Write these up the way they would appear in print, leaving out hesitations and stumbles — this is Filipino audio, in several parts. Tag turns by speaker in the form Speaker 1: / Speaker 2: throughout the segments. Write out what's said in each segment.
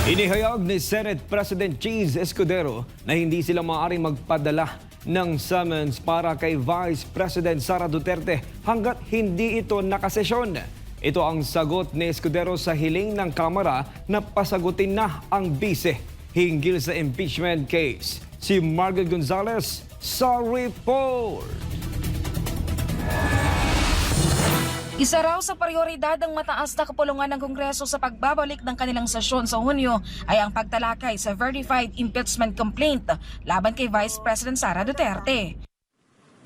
Speaker 1: Inihayag ni Senate President Cheese Escudero na hindi sila maaaring magpadala ng summons para kay Vice President Sara Duterte hanggat hindi ito nakasesyon. Ito ang sagot ni Escudero sa hiling ng Kamara na pasagutin na ang bise hinggil sa impeachment case. Si Margaret Gonzalez sa report.
Speaker 2: Isa raw sa prioridad ng mataas na kapulungan ng Kongreso sa pagbabalik ng kanilang sesyon sa Hunyo ay ang pagtalakay sa verified impeachment complaint laban kay Vice President Sara Duterte.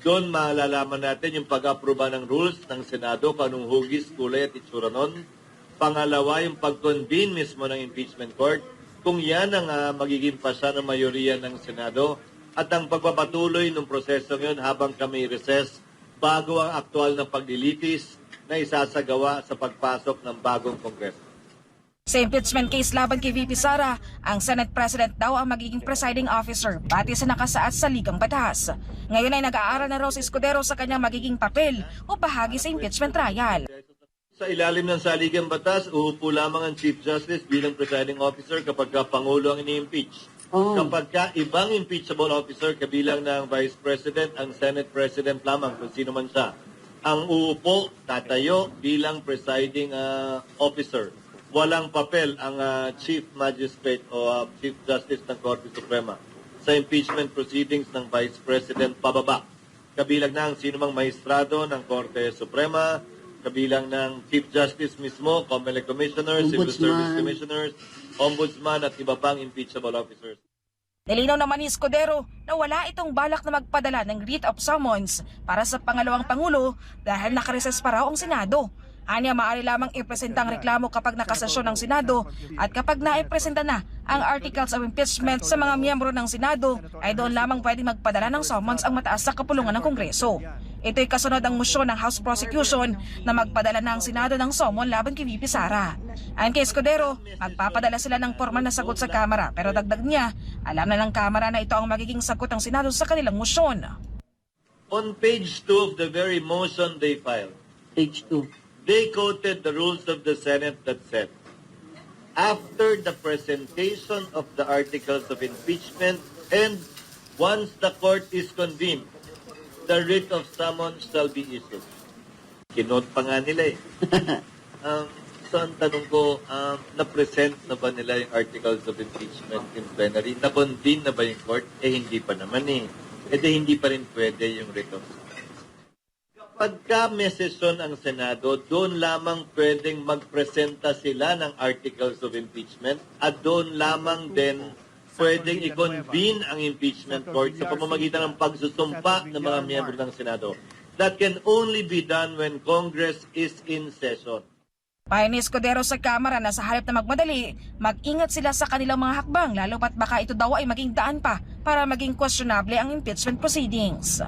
Speaker 3: Doon malalaman natin yung pag-aproba ng rules ng Senado, kung anong hugis, kulay at itsura nun. Pangalawa, yung pag-convene mismo ng impeachment court, kung yan ang magiging pasa ng mayoriya ng Senado, at ang pagpapatuloy ng prosesong yun habang kami recess bago ang aktual na paglilitis na isasagawa sa pagpasok ng bagong Kongreso.
Speaker 2: Sa impeachment case laban kay VP Sara, ang Senate President daw ang magiging presiding officer batay sa nakasaad sa Ligang Batas. Ngayon ay nag-aaral na raw si Escudero sa kanyang magiging papel o bahagi sa impeachment trial.
Speaker 3: Sa ilalim ng saligang batas, uupo lamang ang Chief Justice bilang presiding officer kapag Pangulo ang ini-impeach. Kapag ibang impeachable officer kabilang ng Vice President, ang Senate President lamang kung sino man siya, ang uupo, tatayo bilang presiding officer. Walang papel ang Chief Magistrate o Chief Justice ng Korte Suprema sa impeachment proceedings ng Vice President pababa. Kabilang na ang sinumang maestrado ng Korte Suprema, kabilang ng Chief Justice mismo, COMELEC Commissioners, Civil Service Commissioners, Ombudsman at iba pang impeachable officers.
Speaker 2: Nilinaw naman ni Escudero na wala itong balak na magpadala ng writ of summons para sa pangalawang Pangulo dahil nakareses pa raw ang Senado. Anya, maaari lamang ipresenta ang reklamo kapag nakasesyon ng Senado at kapag naipresenta na ang articles of impeachment sa mga miyembro ng Senado ay doon lamang pwedeng magpadala ng summons ang mataas na kapulungan ng Kongreso. Ito'y kasunod ang motion ng House Prosecution na magpadala na ang Senado ng summon laban kay VP Sara. Ayon kay Escudero, magpapadala sila ng formal na sagot sa Kamara pero dagdag niya, alam na ng Kamara na ito ang magiging sagot ng Senado sa kanilang motion.
Speaker 3: On page 2 of the very motion they filed,
Speaker 4: Page 2.
Speaker 3: they quoted the rules of the Senate that said, after the presentation of the articles of impeachment and once the court is convened, the writ of summons shall be issued. Kinote pa nga nila eh. So ang tanong ko, na-present na ba nila yung articles of impeachment in plenary? Na-convene na ba yung court? Eh hindi pa naman eh. Eh di hindi pa rin pwede yung writ of summons. Pagka may sesyon ang Senado, doon lamang pwedeng magpresenta sila ng articles of impeachment at doon lamang din pwedeng i-convene ang impeachment court sa pamamagitan ng pagsusumpa ng mga miyembro ng Senado. That can only be done when Congress is in session.
Speaker 2: Payo ni Escudero sa Kamara na sa halip na magmadali, mag-ingat sila sa kanilang mga hakbang lalo pat baka ito daw ay maging daan pa para maging questionable ang impeachment proceedings.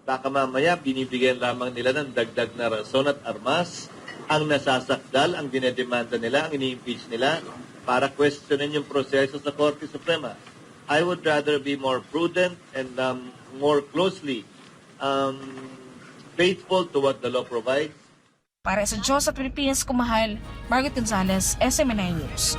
Speaker 3: Baka mamaya binibigyan lamang nila ng dagdag na rason at armas ang nasasakdal, ang dinedemanda nila, ang ini-impeach nila para questionin yung proseso sa Korte Suprema. I would rather be more prudent and more closely faithful to what the law provides.
Speaker 2: Para sa Diyos at Pilipinas, kumahal, Margaret Gonzalez, SMNI News.